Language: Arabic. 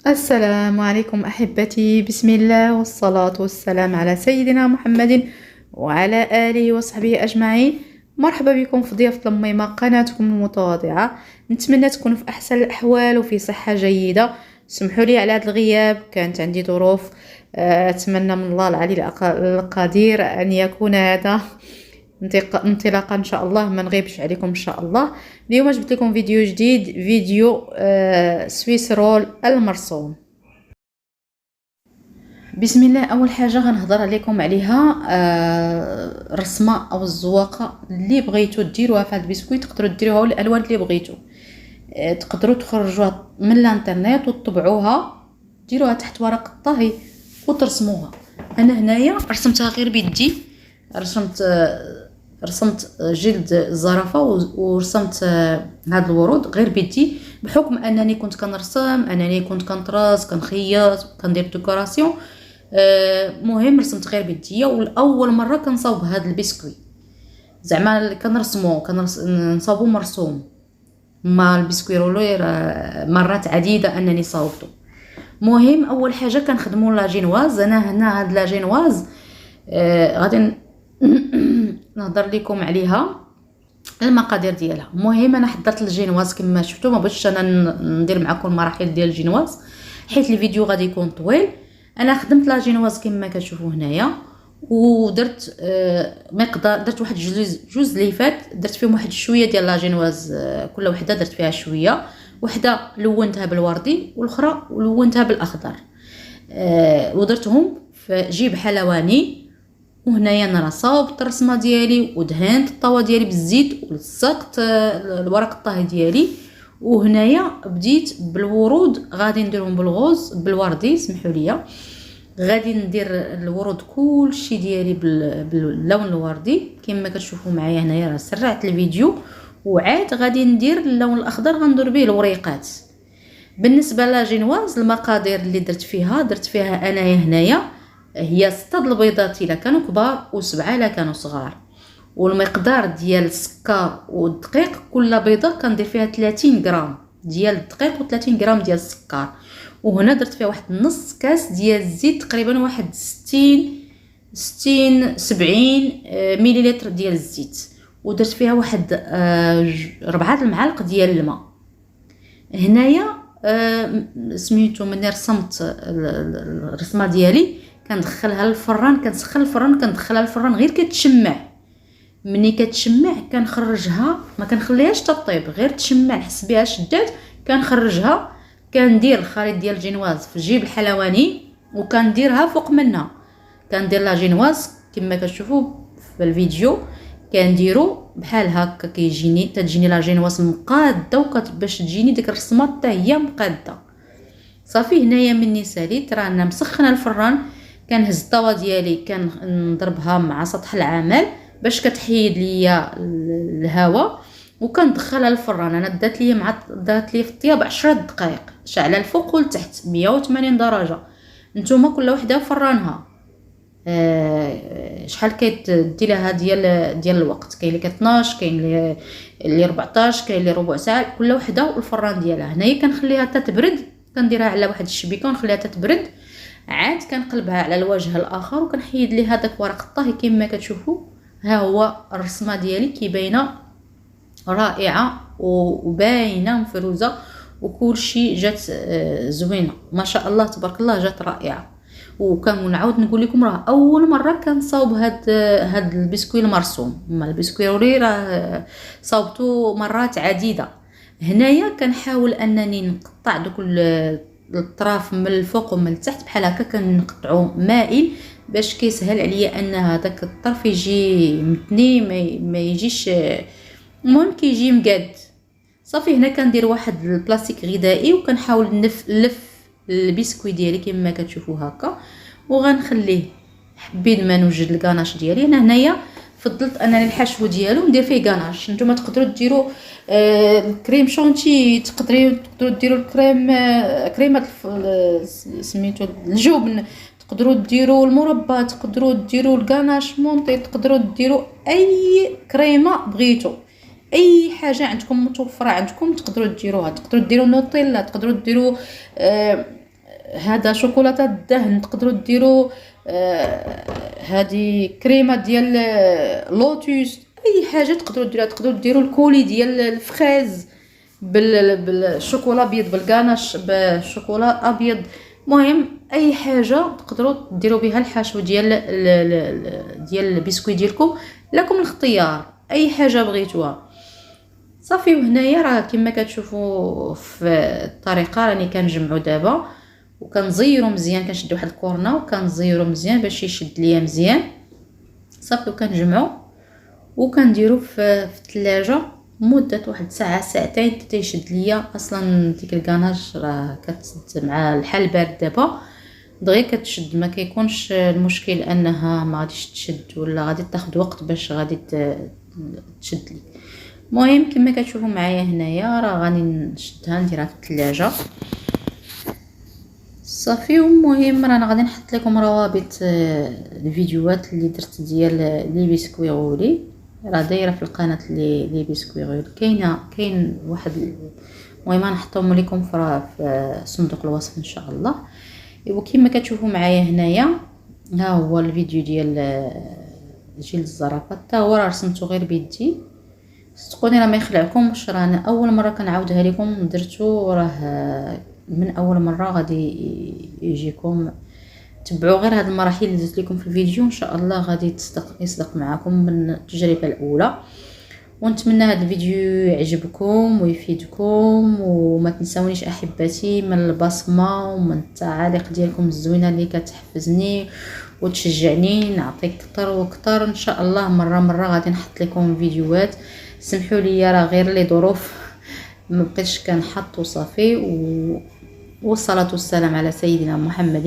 السلام عليكم أحبتي، بسم الله والصلاة والسلام على سيدنا محمد وعلى آله وصحبه أجمعين. مرحبا بكم في ضيافة الميمة، قناتكم المتواضعة. نتمنى تكونوا في أحسن الأحوال وفي صحة جيدة. سمحوا لي على هذا الغياب، كانت عندي ظروف. أتمنى من الله العلي القدير أن يكون هذا انطلاقا ان شاء الله، ما نغيبش عليكم ان شاء الله. اليوم جبت لكم فيديو جديد، فيديو سويس رول المرسوم. بسم الله. اول حاجه غنهضر عليكم عليها الرسمه او الزواقه اللي بغيتو ديروها في هذا البسكويت. تقدروا ديروها الالوان اللي بغيتو، تقدروا تخرجوها من الانترنت وتطبعوها، ديروها تحت ورق الطهي وترسموها. انا هنايا رسمتها غير بيدي، رسمت جلد الزرافه ورسمت هاد الورود غير بيدي، بحكم انني كنت كنرسم، انني كنت كنطرز، كنخيط، كندير ديكوراسيون. مهم رسمت غير بيديا، والاول مره كنصاوب هاد البسكوي، زعما نصاوبو مرسوم. ما البسكوي رولير مرات عديده انني صاوبته. مهم اول حاجه كنخدموا لاجينواز. انا هنا هاد لاجينواز غادي نهضر لكم عليها المقادير ديالها. المهم انا حضرت الجينواز كما شفتوا، ما بغيتش انا ندير معكم المراحل ديال الجينواز حيت الفيديو غادي يكون طويل. انا خدمت لاجينواز كما كتشوفوا هنايا، ودرت مقدار، درت واحد جوج ليفات، درت فيهم واحد شويه ديال لاجينواز. كل وحده درت فيها شويه، وحده لونتها بالوردي والاخرى لونتها بالاخضر. ودرتهم في جيب حلواني. وهنايا انا صاوبت الرسمه ديالي ودهنت الطاوه ديالي بالزيت ولصقت الورق الطهي ديالي. وهنايا بديت بالورود، غادي نديرهم بالغوز بالوردي، سمحوا لي. غادي ندير الورود كلشي ديالي باللون الوردي كما كتشوفوا معايا هنايا. راه سرعت الفيديو، وعاد غادي ندير اللون الاخضر، غندير به الوريقات. بالنسبه لاجينواز المقادير اللي درت فيها انايا هنايا هي 6 البيضات الا كانوا كبار و7 الا كانوا صغار. والمقدار ديال السكر والدقيق، كل بيضه كندير فيها 30 غرام ديال الدقيق و30 غرام ديال السكر. وهنا درت فيها واحد نص كاس ديال الزيت، تقريبا واحد 60 70 مليلتر ديال الزيت. ودرت فيها واحد 4 المعالق ديال الماء. هنايا سميتو مني رسمت الرسمه ديالي كندخلها للفران، كنسخن الفران، كندخلها للفران غير كتشمع. ملي كتشمع كنخرجها، ما كنخليهاش تطيب، غير تشمع، نحس بها شدات كنخرجها. كندير الخليط ديال الجينواز في جيب الحلواني وكنديرها فوق منها. كندير لا جينواز كما كتشوفوا في الفيديو، كنديرو بحال هكا، تجيني لا جينواز مقاده، باش تجيني ديك الرسمه حتى هي مقاده. صافي هنايا مني ساليت، رانا مسخنه الفران. كنهز الطاوه ديالي كنضربها مع سطح العمل باش كتحيد ليا الهواء، وكندخلها للفران. انا دات لي في الطياب 10 دقائق، شعله الفوق والتحت 180 درجه. نتوما كل وحده فرانها شحال كيدي لها ديال الوقت. كاين اللي 12، كاين اللي 14، كاين اللي ربع ساعه، كل وحده والفران ديالها. هنايا كنخليها حتى تبرد، كنديرها على واحد الشبيكه ونخليها تتبرد. عاد كنقلبها على الوجه الاخر وكنحيد ليه هذاك ورق الطهي كما كتشوفوا. ها هو الرسمه ديالي كي باينه رائعه وباينه مفروزه، وكلشي جات زوينه ما شاء الله تبارك الله، جات رائعه. وكنعاود نقول لكم راه اول مره كنصاوب هاد البسكوي المرسوم. اما البسكوي رولي راه صاوبته مرات عديده. هنايا كنحاول انني نقطع دوك الطراف من الفوق ومن التحت بحال هكا، كنقطعو مائل باش كيسهل عليا ان هذاك الطرف يجي متني، ما يجيش، المهم كيجي مقاد. صافي هنا كندير واحد البلاستيك غذائي وكنحاول نلف البسكوي ديالي كما كتشوفوا هكا، وغنخليه. حبيت ما نوجد الكاناش ديالي. انا هنايا فضلت انني الحشو ديالو ندير فيه كاناش. نتوما تقدروا ديروا الكريم شونتي، تقدروا ديروا الكريم كريمه سميتو الجبن، تقدروا ديروا المربى، تقدروا ديروا الكاناش مونطي، تقدروا ديروا اي كريمه بغيتو، اي حاجه عندكم متوفره عندكم تقدروا ديروها. تقدروا ديروا نوتيلا، تقدروا ديروا هذا شوكولاته الدهن، تقدروا ديروا هذه كريمه ديال لوتوس، اي حاجه تقدروا ديروها. تقدروا ديروا الكولي ديال الفريز بالشوكولا ابيض، بالغاناش بالشوكولا ابيض. المهم اي حاجه تقدروا ديروا بها الحشو ديال البسكوي ديالكم، لكم الاختيار اي حاجه بغيتوها صافي. وهنايا راه كما كتشوفوا في الطريقه راني كنجمعوا دابا وكنزيروا مزيان، كنشد واحد الكورنه وكنزيروا مزيان باش يشد ليا مزيان صافي. وكنجمعوا وكنديروا في الثلاجه مده واحد ساعه ساعتين حتى يشد ليا. اصلا ديك الكاناج راه كتسد مع الحال بارد دابا دغيا كتشد، ما كيكونش المشكل انها ما غاديش تشد ولا غادي تاخذ وقت باش غادي تشد لي. المهم كما كتشوفوا معايا هنايا راه غادي نشدها نديرها في الثلاجه صافي. المهم رانا غادي نحط لكم روابط الفيديوهات اللي درت ديال لي بسكوي غولي، راه دايره في القناه لي بسكوي غولي، كاين واحد. المهم نحطهم لكم في صندوق الوصف ان شاء الله. وكما كتشوفوا معايا هنايا ها هو الفيديو ديال جلد الزرافه، حتى هو راه رسمته غير بيدي. صدقوني راه ما يخلعكمش، راه انا اول مره كنعاودها لكم درتو، راه من اول مره غادي يجيكم. تبعوا غير هاد المراحل اللي درت لكم في الفيديو، ان شاء الله غادي يصدق معكم من التجربه الاولى. ونتمنى هذا الفيديو يعجبكم ويفيدكم، وما تنسونيش احبتي من البصمه ومن التعاليق ديالكم الزوينه اللي كتحفزني وتشجعني نعطيك اكثر واكثر. ان شاء الله مره غادي نحط لكم فيديوهات. سمحوا لي راه غير لي ظروف ما بقيتش كنحط وصافي. والصلاه والسلام على سيدنا محمد.